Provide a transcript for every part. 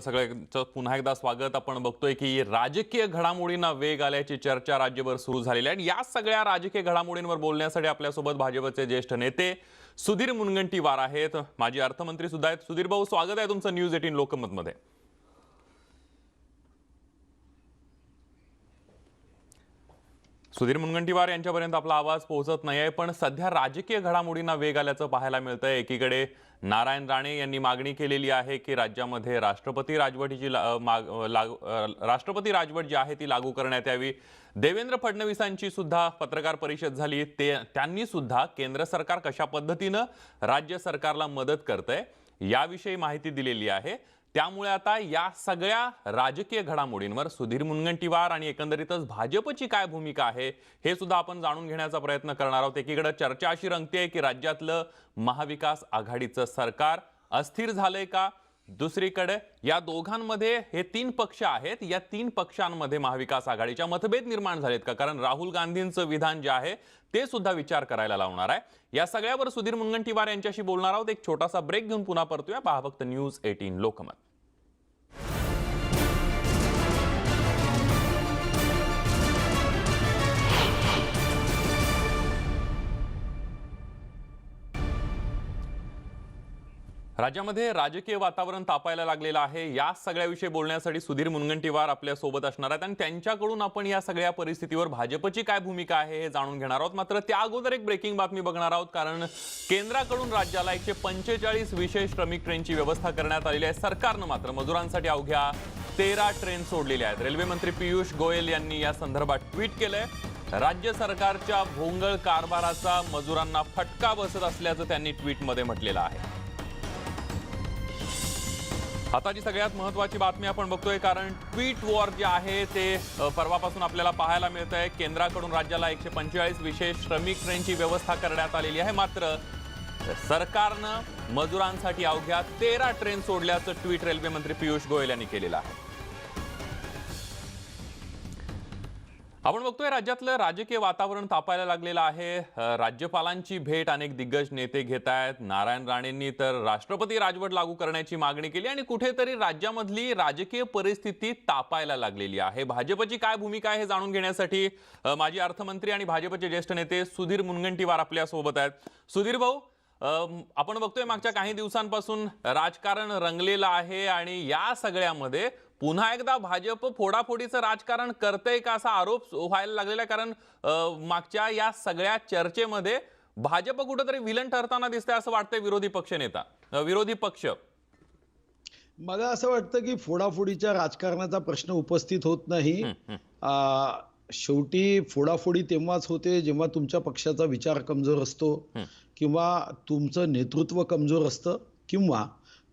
सगळ्यांचं पुन्हा एकदा स्वागत। आपण बघतोय की राजकीय घडामोडींना वेग आल्याची चर्चा राज्यभर सुरू झालेली आहे आणि या सगळ्या राजकीय घडामोडींवर बोलण्यासाठी आपल्यासोबत भाजपचे ज्येष्ठ नेते सुधीर मुनगंटीवार आहेत, माजी अर्थमंत्री सुद्धा आहेत। सुधीर भाऊ, स्वागत आहे तुमचं न्यूज 18 लोकमत मध्ये। सुधीर मुनगंटीवार यांच्यापर्यंत आपला आवाज पोहोचत नाहीये, पण सध्या राजकीय घडामोडींना वेग आल्याचं पाहायला मिळतंय। एकीकडे नारायण राणे यांनी मागणी केलेली आहे की राज्यामध्ये राष्ट्रपती राजवट जी आहे ती लागू करण्यात यावी। देवेंद्र फडणवीसांची सुद्धा पत्रकार परिषद झाली, त्यांनी सुद्धा केंद्र सरकार कशा पद्धतीने राज्य सरकारला मदत करतंय याविषयी माहिती दिलेली आहे। त्यामुळे आता या सगळ्या राजकीय घडामोडींवर सुधीर मुनगंटीवार आणि एकंदरीतच भाजपची काय भूमिका आहे हे सुद्धा आपण जाणून घेण्याचा प्रयत्न करणार आहोत। एकीकडे चर्चा अशी रंगतेय की राज्यातलं महाविकास आघाडीचं सरकार अस्थिर झालंय का, दुसरीकडे या दोघांमध्ये हे तीन पक्ष आहेत, या तीन पक्षांमध्ये महाविकास आघाडीच्या मतभेद निर्माण झालेत का, कारण राहुल गांधींचं विधान जे आहे ते सुद्धा विचार करायला लावणार आहे। या सगळ्यावर सुधीर मुनगंटीवार यांच्याशी बोलणार आहोत। एक छोटासा ब्रेक घेऊन पुन्हा परतूया। पहा फक्त न्यूज 18 लोकमत। राज्यामध्ये राजकीय वातावरण तापायला लागलेलं आहे। या सगळ्याविषयी बोलण्यासाठी सुधीर मुनगंटीवार आपल्या सोबत असणार आहेत आणि त्यांच्याकडून आपण या सगळ्या परिस्थितीवर भाजपची काय भूमिका आहे हे जाणून घेणार आहोत। मात्र त्या अगोदर एक ब्रेकिंग बातमी बघणार आहोत, कारण केंद्राकडून राज्याला 145 विशेष श्रमिक ट्रेनची व्यवस्था करण्यात आलेली आहे। सरकारनं मात्र मजुरांसाठी अवघ्या 13 ट्रेन सोडलेल्या आहेत। रेल्वे मंत्री पियुष गोयल यांनी या संदर्भात ट्विट केलंय। राज्य सरकारच्या भोंगळ कारभाराचा मजुरांना फटका बसत असल्याचं त्यांनी ट्विटमध्ये म्हटलेलं आहे। आताची सगळ्यात महत्त्वाची बातमी आपण बघतोय, कारण ट्विट वॉर जे आहे ते परवापासून आपल्याला पाहायला मिळतंय। केंद्राकडून राज्याला 145 विशेष श्रमिक ट्रेनची व्यवस्था करण्यात आलेली आहे, मात्र सरकारनं मजुरांसाठी अवघ्या 13 ट्रेन सोडल्याचं ट्विट रेल्वे मंत्री पियुष गोयल यांनी केलेलं आहे। आपण बघतोय राज्यातलं राजकीय वातावरण तापायला लागलेलं आहे। राज्यपालांची भेट अनेक दिग्गज नेते घेत आहेत। नारायण राणेंनी तर राष्ट्रपती राजवट लागू करण्याची मागणी केली आणि कुठेतरी राज्यामधली राजकीय परिस्थिती तापायला लागलेली आहे। भाजपची काय भूमिका आहे हे जाणून घेण्यासाठी माजी अर्थमंत्री आणि भाजपचे ज्येष्ठ नेते सुधीर मुनगंटीवार आपल्या सोबत आहेत। सुधीर भाऊ, आपण बघतोय मागच्या काही दिवसांपासून राजकारण रंगलेलं आहे आणि या सगळ्यामध्ये पुन्हा एकदा भाजप फोडाफोडीचं राजकारण करतंय का असा आरोप व्हायला लागलेला आहे, कारण मागच्या या सगळ्या चर्चेमध्ये भाजप कुठेतरी विलन ठरताना दिसतंय असं वाटतंय विरोधी पक्ष। मला असं वाटतं की फोडाफोडीच्या राजकारणाचा प्रश्न उपस्थित होत नाही। शेवटी फोडाफोडी तेव्हाच होते जेव्हा तुमच्या पक्षाचा विचार कमजोर असतो, किंवा तुमचं नेतृत्व कमजोर असतं, किंवा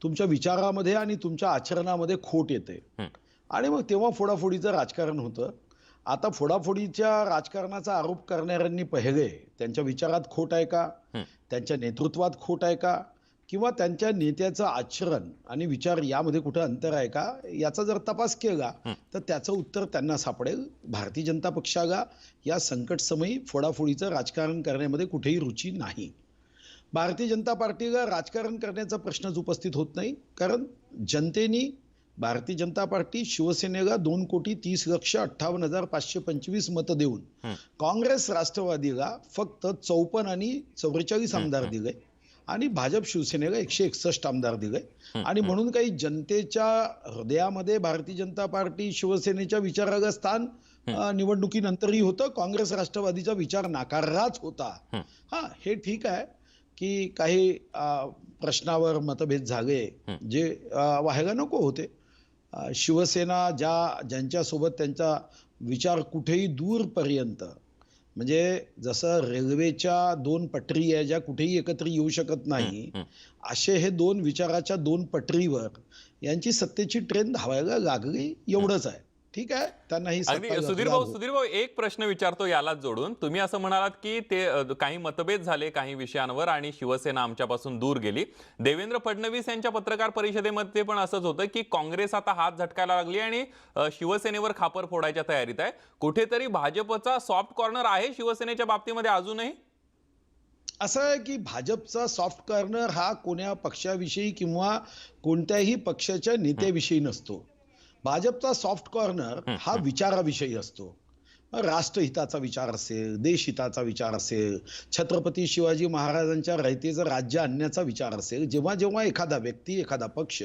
तुमच्या विचारामध्ये आणि तुमच्या आचरणामध्ये खोट येते आणि मग तेव्हा फोडाफोडीचं राजकारण होतं। आता फोडाफोडीच्या राजकारणाचा आरोप करणाऱ्यांनी पहिले त्यांच्या विचारात खोट आहे का, त्यांच्या नेतृत्वात खोट आहे का, किंवा त्यांच्या नेत्याचं आचरण आणि विचार यामध्ये कुठं अंतर आहे का, याचा जर तपास केला तर त्याचं उत्तर त्यांना सापडेल। भारतीय जनता पक्षाला या संकट समयी फोडाफोडीचं राजकारण करण्यामध्ये कुठेही रुची नाही। भारतीय जनता पार्टीला राजकारण करण्याचा प्रश्नच उपस्थित होत नाही, कारण जनतेने भारतीय जनता पार्टी शिवसेनेला 2,30,58,525 मतं देऊन काँग्रेस राष्ट्रवादीला फक्त 54 आणि 44 आमदार दिले आणि भाजप शिवसेनेला 161 आमदार दिले। आणि म्हणून काही जनतेच्या हृदयामध्ये भारतीय जनता पार्टी शिवसेनेच्या विचाराला स्थान निवडणुकीनंतरही होतं, काँग्रेस राष्ट्रवादीचा विचार नाकारलाच होता। हे ठीक आहे की काही प्रश्नावर मतभेद झाले जे व्हायला नको होते। शिवसेना ज्यांच्यासोबत त्यांचा विचार कुठेही दूरपर्यंत, म्हणजे जसं रेल्वेच्या 2 पटरी आहे ज्या कुठेही एकत्र येऊ शकत नाही, असे हे 2 विचाराच्या 2 पटरीवर यांची सत्तेची ट्रेन धावायला लागली, एवढंच आहे। ठीक आहे, त्यांनाही सुधीर भाऊ एक प्रश्न विचारतो यालाच जोडून। तुम्ही असं म्हणालात की ते काही मतभेद झाले काही विषयांवर आणि शिवसेना आमच्यापासून दूर गेली। देवेंद्र फडणवीस यांच्या पत्रकार परिषदेमध्ये पण असंच होतं की काँग्रेस आता हात झटकायला लागली आणि शिवसेनेवर खापर फोडायच्या तयारीत आहे। कुठेतरी भाजपचा सॉफ्ट कॉर्नर आहे शिवसेनेच्या बाबतीमध्ये अजूनही? असं आहे की भाजपचा सॉफ्ट कॉर्नर हा कोण्या पक्षाविषयी किंवा कोणत्याही पक्षाच्या नेत्याविषयी नसतो. भाजपचा सॉफ्ट कॉर्नर हं, हा हं. विचाराविषयी असतो. राष्ट्रहिताचा विचार असेल, देशहिताचा विचार असेल, छत्रपती शिवाजी महाराजांच्या रयतेचं राज्य आणण्याचा विचार असेल, जेव्हा जेव्हा एखादा व्यक्ती, एखादा पक्ष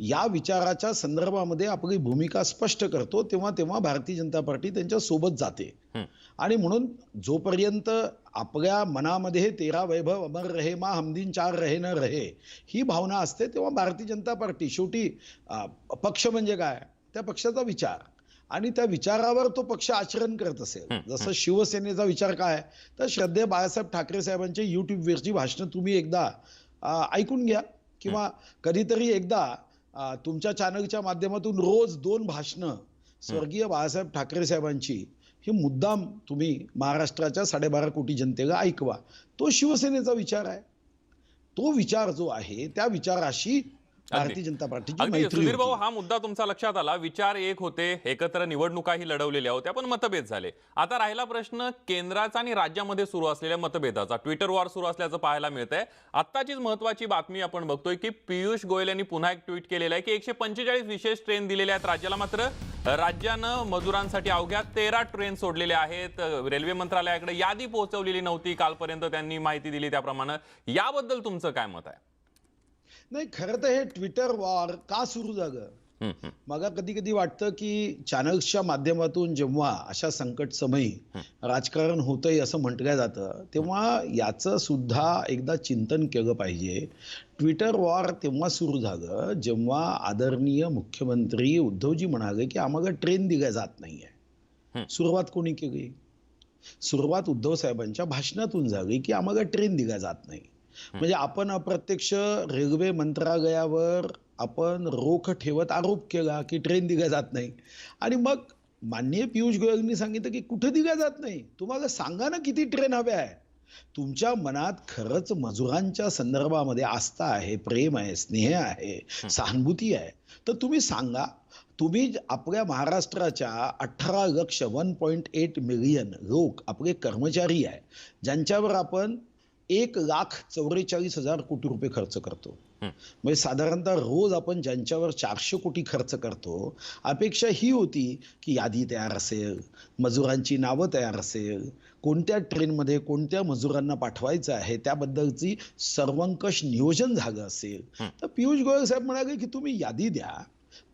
या विचाराच्या संदर्भामध्ये आपली भूमिका स्पष्ट करतो, तेव्हा तेव्हा भारतीय जनता पार्टी त्यांच्या सोबत जाते. हं. आणि म्हणून जोपर्यंत आपल्या मनामध्ये तेरा वैभव अमर रहे मा हमदीन चार रहे न रहे ही भावना असते, तेव्हा भारतीय जनता पार्टी शेवटी पक्ष म्हणजे काय, त्या पक्षाचा विचार आणि त्या विचारावर तो पक्ष आचरण करत असेल. हं, जसं शिवसेनेचा विचार काय, तर श्रद्धेय बाळासाहेब ठाकरे साहेबांचे युट्यूबवरची भाषणं तुम्ही एकदा ऐकून घ्या किंवा कधीतरी एकदा तुमच्या चॅनलच्या माध्यमातून रोज 2 भाषणं स्वर्गीय बाळासाहेब ठाकरे साहेबांची हे मुद्दाम तुम्ही महाराष्ट्राच्या 12.5 कोटी जनतेला ऐकवा. तो शिवसेनेचा विचार आहे. तो विचार जो आहे त्या विचाराशी भारतीय जनता पार्टीची अगदी मैत्री सुधीर भाऊ, होती. हा मुद्दा तुमचा लक्षात आला. विचार एक होते, एकत्र निवडणुकाही लढवलेल्या होत्या, पण मतभेद झाले. आता राहिला प्रश्न केंद्राचा आणि राज्यामध्ये सुरू असलेल्या मतभेदाचा. ट्विटर वॉर सुरू असल्याचं पाहायला मिळतंय. आत्ताचीच महत्वाची बातमी आपण बघतोय की पियुष गोयल यांनी पुन्हा एक ट्विट केलेलं आहे की 145 विशेष ट्रेन दिलेल्या आहेत राज्याला, मात्र राज्यानं मजुरांसाठी अवघ्या 13 ट्रेन सोडलेल्या आहेत. रेल्वे मंत्रालयाकडे यादी पोहोचवलेली नव्हती कालपर्यंत, त्यांनी माहिती दिली त्याप्रमाणे. याबद्दल तुमचं काय मत आहे? नाही, खरं तर हे ट्विटर वॉर का सुरू झालं? हं, हं. मला कधी कधी वाटतं की चॅनल्सच्या माध्यमातून जेव्हा अशा संकट समयी राजकारण होतंय असं म्हटलं जातं, तेव्हा याचं सुद्धा एकदा चिंतन केलं पाहिजे. ट्विटर वॉर तेव्हा सुरू झालं जेव्हा आदरणीय मुख्यमंत्री उद्धवजी म्हणाले की आम्हाला ट्रेन दिल्या जात नाहीये. सुरुवात कोणी केली? सुरुवात उद्धव साहेबांच्या भाषणातून झाली की आम्हाला ट्रेन दिल्या जात नाही. म्हणजे आपण अप्रत्यक्ष रेल्वे मंत्रालयावर आपण रोख ठेवत आरोप केला की ट्रेन दिल्या जात नाही. आणि मग माननीय पियुष गोयलनी सांगितलं की कुठे दिल्या जात नाही, तुम्हाला सांगा ना किती ट्रेन हव्या आहे. तुमच्या मनात खरंच मजुरांच्या संदर्भामध्ये आस्था आहे, प्रेम आहे, स्नेह आहे, सहानुभूती आहे, तर तुम्ही सांगा. तुम्ही आपल्या महाराष्ट्राच्या 18 लक्ष 1.8 मिलियन लोक आपले कर्मचारी आहे, ज्यांच्यावर आपण 1,44,000 कोटी रुपये खर्च करतो. म्हणजे साधारणतः रोज आपण ज्यांच्यावर 400 कोटी खर्च करतो, अपेक्षा ही होती की यादी तयार असेल, मजुरांची नावं तयार असेल, कोणत्या ट्रेनमध्ये कोणत्या मजुरांना पाठवायचं आहे त्याबद्दलची सर्वंकष नियोजन झालं असेल. तर पियुष गोयल साहेब म्हणाले की तुम्ही यादी द्या,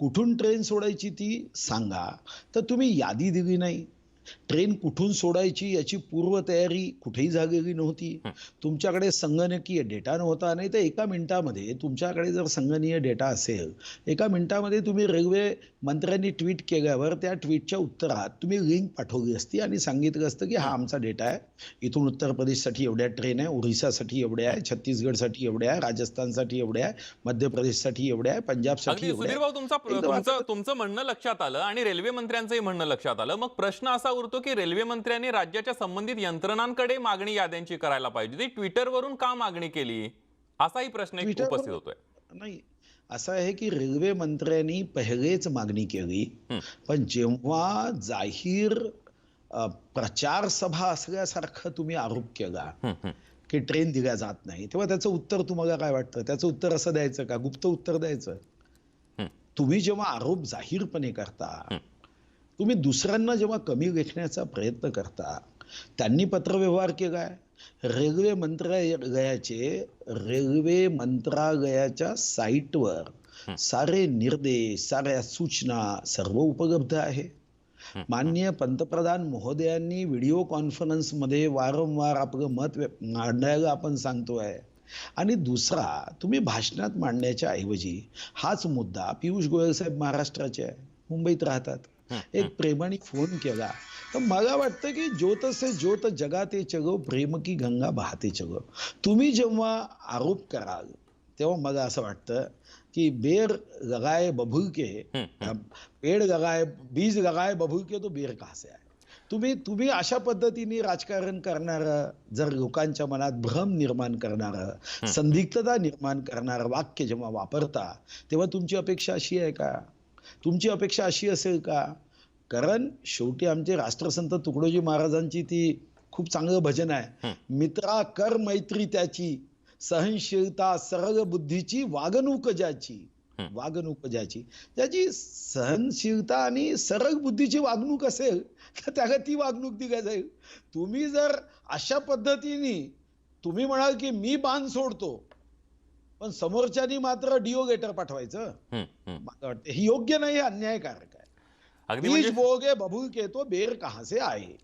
कुठून ट्रेन सोडायची ती सांगा. तर तुम्ही यादी दिली नाही. ट्रेन कुठून सोडायची याची पूर्वतयारी कुठेही झालेली नव्हती. तुमच्याकडे संगणकीय डेटा नव्हता. नाही तर एका मिनिटामध्ये तुमच्याकडे जर संगणकीय डेटा असेल, एका मिनिटामध्ये तुम्ही रेल्वे मंत्र्यांनी ट्विट केल्यावर त्या ट्विटच्या उत्तरात तुम्ही लिंक पाठवली असती आणि सांगितलं असतं की हा आमचा डेटा आहे, इथून उत्तर प्रदेशसाठी एवढ्या ट्रेन आहे, ओरिसासाठी एवढ्या आहे, छत्तीसगडसाठी एवढ्या आहे, राजस्थानसाठी एवढ्या आहे, मध्य प्रदेशसाठी एवढ्या आहे, पंजाबसाठी अगदी एवढ्या सुधीर आहे. भाऊ, तुमचं म्हणणं लक्षात आलं आणि रेल्वे मंत्र्यांचंही म्हणणं लक्षात आलं. मग प्रश्न असा उरतो की रेल्वे मंत्र्यांनी राज्याच्या संबंधित यंत्रणांकडे मागणी याद्यांची करायला पाहिजे. ती ट्विटरवरून का मागणी केली, असाही प्रश्न एक उपस्थित होतोय. नाही, असं आहे की रेल्वे मंत्र्यांनी पहिलेच मागणी केली, पण जेव्हा जाहीर प्रचार सभा असल्यासारखं तुम्ही आरोप केला की ट्रेन दिल्या जात नाही, तेव्हा त्याचं उत्तर तुम्हाला काय वाटतं? त्याचं उत्तर असं द्यायचं का, गुप्त उत्तर द्यायचं? तुम्ही जेव्हा आरोप जाहीरपणे करता, तुम्ही दुसऱ्यांना जेव्हा कमी लेखण्याचा प्रयत्न करता, त्यांनी पत्रव्यवहार केलाय. रेल्वे मंत्रालयाच्या साईटवर सारे निर्देश, साऱ्या सूचना सर्व उपलब्ध आहे. माननीय पंतप्रधान महोदयांनी व्हिडिओ कॉन्फरन्समध्ये वारंवार आपलं मत मांडायला आपण सांगतोय. आणि दुसरा, तुम्ही भाषणात मांडण्याच्या ऐवजी हाच मुद्दा पियुष गोयल साहेब महाराष्ट्राचे आहे, मुंबईत राहतात, एक प्रेमाने फोन केला. तर मला वाटतं की ज्योत से ज्योत जगाते चलो, प्रेम की गंगा बहाते चलो. तुम्ही जेव्हा आरोप कराल तेव्हा मला असं वाटतं की बेर लगाए बबूल के, पेड़ लगाए, बीज लगाए बबूल के तो बेर कहां से आए. तुम्ही अशा पद्धतीने राजकारण करणारं, जर लोकांच्या मनात भ्रम निर्माण करणारं, संदिग्धता निर्माण करणारं वाक्य जेव्हा वापरता, तेव्हा तुमची अपेक्षा अशी आहे का? तुमची अपेक्षा अशी असेल का? कारण शेवटी आमचे राष्ट्रसंत तुकडोजी महाराजांची ती खूप चांगलं भजन आहे. मित्रा कर मैत्री त्याची, सहनशीलता सरळ बुद्धीची, वागणूक ज्याची. ज्याची सहनशीलता आणि सरळ बुद्धीची वागणूक असेल तर त्याला ती वागणूक दिली जाईल. तुम्ही जर अशा पद्धतीने तुम्ही म्हणाल की मी बाण सोडतो, पण समोरच्यानी मात्र डिओगेटर पाठवायचं, मला वाटतं हे योग्य नाही, हे अन्यायकारक आहे. अगदी बीज म्हणजे बोओगे बबूल के तो बेर कहां से आए.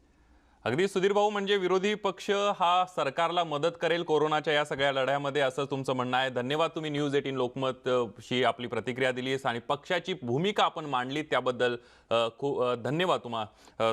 अगदी सुधीर भाऊ, म्हणजे विरोधी पक्ष हा सरकारला मदत करेल कोरोनाच्या या सगळ्या लढ्यामध्ये, असं तुमचं म्हणणं आहे. धन्यवाद, तुम्ही न्यूज 18 लोकमत शी आपली प्रतिक्रिया दिलीस आणि पक्षाची भूमिका आपण मांडली त्याबद्दल धन्यवाद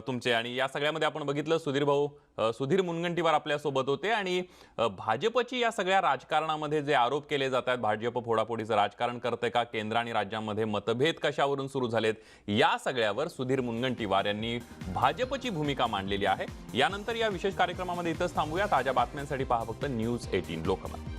तुमचे. आणि या सगळ्यामध्ये आपण बघितलं सुधीर भाऊ, सुधीर मुनगंटीवार आपल्यासोबत होते. आणि भाजपची या सगळ्या राजकारणामध्ये जे आरोप केले जातात, भाजप फोडाफोडीचं राजकारण करते का, केंद्र आणि राज्यांमध्ये मतभेद कशावरून सुरू झालेत, या सगळ्यावर सुधीर मुनगंटीवार यांनी भाजपची भूमिका मांडलेली आहे. यानंतर या विशेष कार्यक्रमामध्ये इथंच थांबूया. ताज्या बातम्यांसाठी पहा फक्त न्यूज 18 लोकमत.